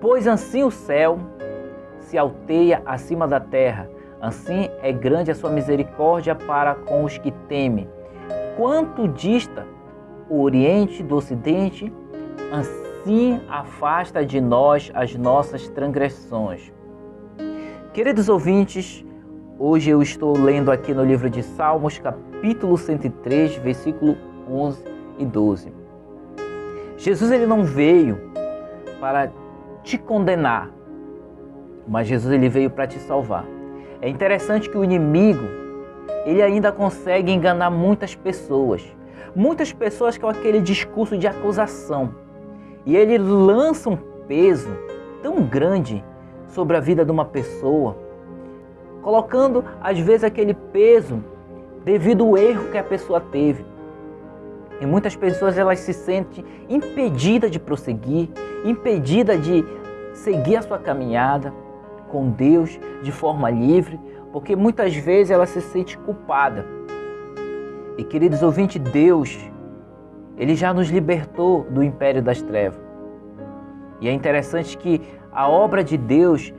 Pois assim o céu se alteia acima da terra, assim é grande a sua misericórdia para com os que temem. Quanto dista o Oriente do Ocidente, assim afasta de nós as nossas transgressões. Queridos ouvintes, hoje eu estou lendo aqui no livro de Salmos, capítulo 103, versículo 11 e 12. Jesus ele não veio para te condenar, mas Jesus ele veio para te salvar. É interessante que o inimigo, ele ainda consegue enganar muitas pessoas com aquele discurso de acusação. E ele lança um peso tão grande sobre a vida de uma pessoa, colocando às vezes aquele peso devido ao erro que a pessoa teve. E muitas pessoas elas se sentem impedidas de prosseguir, impedidas de seguir a sua caminhada com Deus de forma livre, porque muitas vezes ela se sente culpada. E queridos ouvintes, Deus, Ele já nos libertou do império das trevas. E é interessante que a obra de Deus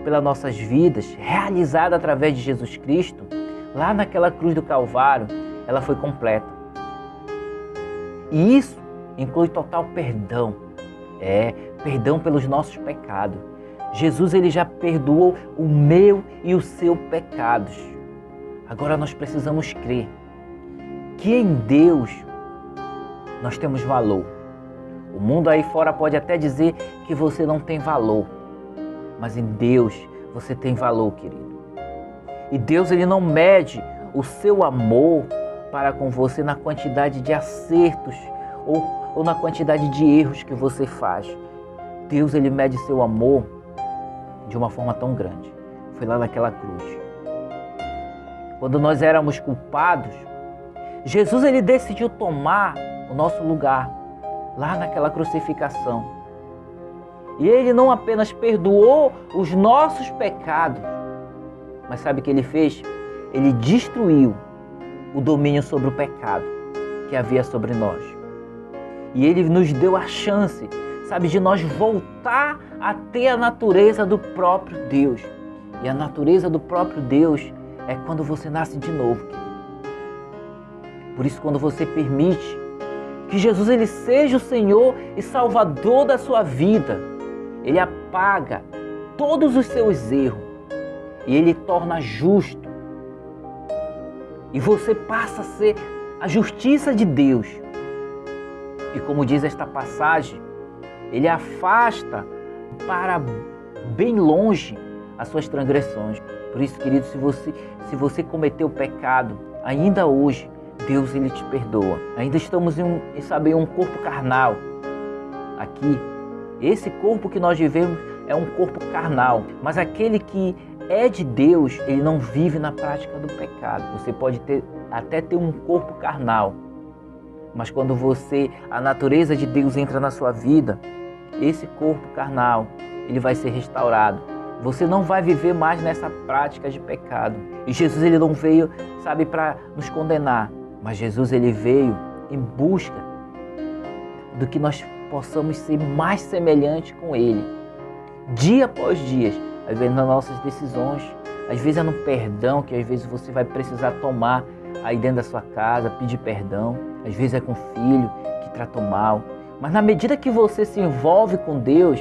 pelas nossas vidas, realizada através de Jesus Cristo, lá naquela cruz do Calvário, ela foi completa. E isso inclui total perdão. Perdão pelos nossos pecados. Jesus ele já perdoou o meu e o seu pecados. Agora nós precisamos crer que em Deus nós temos valor. O mundo aí fora pode até dizer que você não tem valor, mas em Deus você tem valor, querido. E Deus ele não mede o seu amor para com você na quantidade de acertos ou na quantidade de erros que você faz. Deus ele mede seu amor de uma forma tão grande. Foi lá naquela cruz. Quando nós éramos culpados, Jesus ele decidiu tomar o nosso lugar lá naquela crucificação. E ele não apenas perdoou os nossos pecados, mas sabe o que ele fez? Ele destruiu o domínio sobre o pecado que havia sobre nós. E ele nos deu a chance, sabe, de nós voltar a ter a natureza do próprio Deus. E a natureza do próprio Deus é quando você nasce de novo, querido. Por isso, quando você permite que Jesus ele seja o Senhor e Salvador da sua vida, Ele apaga todos os seus erros e Ele torna justo. E você passa a ser a justiça de Deus. E como diz esta passagem, Ele afasta para bem longe as suas transgressões. Por isso, querido, se você cometeu pecado, ainda hoje, Deus ele te perdoa. Ainda estamos em um corpo carnal. Aqui, esse corpo que nós vivemos é um corpo carnal. Mas aquele que é de Deus, ele não vive na prática do pecado. Você pode até ter um corpo carnal, mas quando a natureza de Deus entra na sua vida, esse corpo carnal, ele vai ser restaurado. Você não vai viver mais nessa prática de pecado. E Jesus ele não veio, sabe, para nos condenar, mas Jesus ele veio em busca do que nós possamos ser mais semelhantes com Ele, dia após dia, às vezes nas nossas decisões, às vezes é no perdão que às vezes você vai precisar tomar aí dentro da sua casa, pedir perdão, às vezes é com o filho que tratou mal, mas na medida que você se envolve com Deus,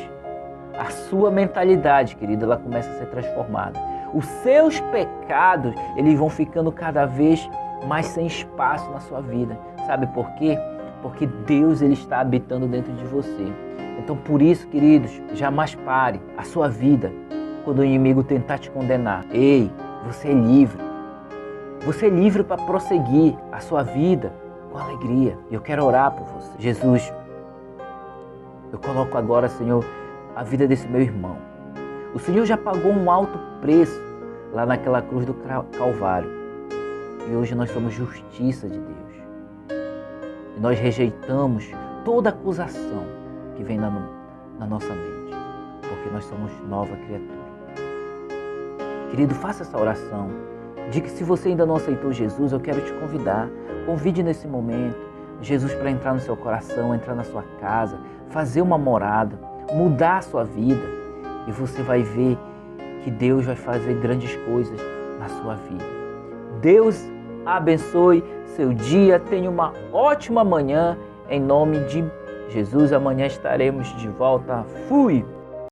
a sua mentalidade, querido, ela começa a ser transformada. Os seus pecados, eles vão ficando cada vez mais sem espaço na sua vida. Sabe por quê? Porque Deus ele está habitando dentro de você. Então, por isso, queridos, jamais pare a sua vida quando o inimigo tentar te condenar. Ei, você é livre. Você é livre para prosseguir a sua vida com alegria. E eu quero orar por você. Jesus, eu coloco agora, Senhor, a vida desse meu irmão. O Senhor já pagou um alto preço lá naquela cruz do Calvário. E hoje nós somos justiça de Deus. E nós rejeitamos toda acusação que vem na nossa mente, porque nós somos nova criatura. Querido, faça essa oração. Diga que se você ainda não aceitou Jesus, eu quero te convidar. Convide nesse momento Jesus para entrar no seu coração, entrar na sua casa, fazer uma morada. mudar a sua vida e você vai ver que Deus vai fazer grandes coisas na sua vida. Deus abençoe seu dia, tenha uma ótima manhã, em nome de Jesus. Amanhã estaremos de volta. Fui!